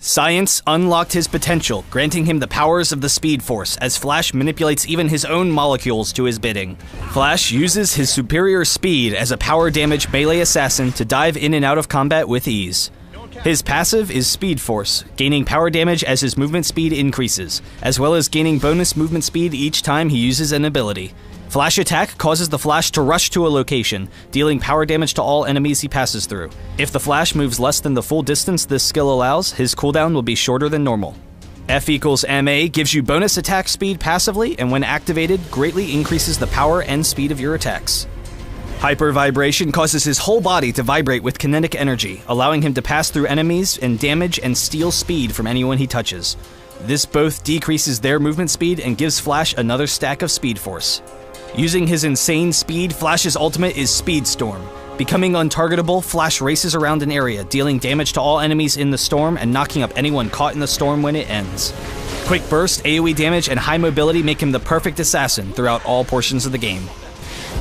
Science unlocked his potential, granting him the powers of the Speed Force, as Flash manipulates even his own molecules to his bidding. Flash uses his superior speed as a power damage melee assassin to dive in and out of combat with ease. His passive is Speed Force, gaining power damage as his movement speed increases, as well as gaining bonus movement speed each time he uses an ability. Flash Attack causes the Flash to rush to a location, dealing power damage to all enemies he passes through. If the Flash moves less than the full distance this skill allows, his cooldown will be shorter than normal. F equals MA gives you bonus attack speed passively, and when activated, greatly increases the power and speed of your attacks. Hyper Vibration causes his whole body to vibrate with kinetic energy, allowing him to pass through enemies and damage and steal speed from anyone he touches. This both decreases their movement speed and gives Flash another stack of Speed Force. Using his insane speed, Flash's ultimate is Speed Storm. Becoming untargetable, Flash races around an area, dealing damage to all enemies in the storm and knocking up anyone caught in the storm when it ends. Quick burst, AoE damage, and high mobility make him the perfect assassin throughout all portions of the game.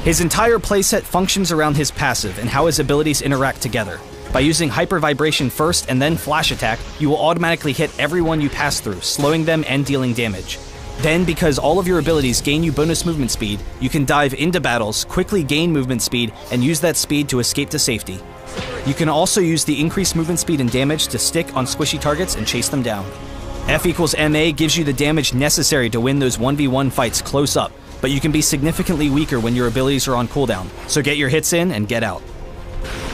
His entire playset functions around his passive and how his abilities interact together. By using Hyper Vibration first and then Flash Attack, you will automatically hit everyone you pass through, slowing them and dealing damage. Then, because all of your abilities gain you bonus movement speed, you can dive into battles, quickly gain movement speed, and use that speed to escape to safety. You can also use the increased movement speed and damage to stick on squishy targets and chase them down. F equals MA gives you the damage necessary to win those 1v1 fights close up, but you can be significantly weaker when your abilities are on cooldown, so get your hits in and get out.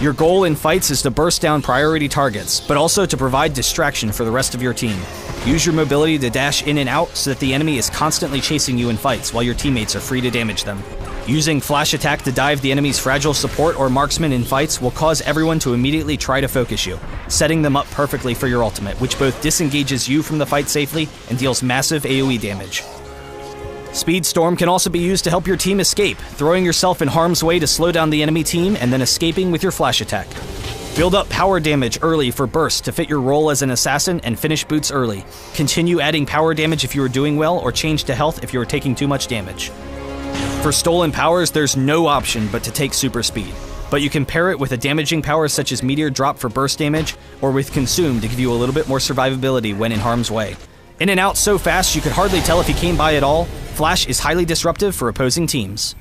Your goal in fights is to burst down priority targets, but also to provide distraction for the rest of your team. Use your mobility to dash in and out so that the enemy is constantly chasing you in fights while your teammates are free to damage them. Using Flash Attack to dive the enemy's fragile support or marksman in fights will cause everyone to immediately try to focus you, setting them up perfectly for your ultimate, which both disengages you from the fight safely and deals massive AoE damage. Speed Storm can also be used to help your team escape, throwing yourself in harm's way to slow down the enemy team and then escaping with your Flash Attack. Build up power damage early for burst to fit your role as an assassin and finish boots early. Continue adding power damage if you are doing well, or change to health if you are taking too much damage. For stolen powers, there's no option but to take super speed, but you can pair it with a damaging power such as Meteor Drop for burst damage, or with Consume to give you a little bit more survivability when in harm's way. In and out so fast you could hardly tell if he came by at all, Flash is highly disruptive for opposing teams.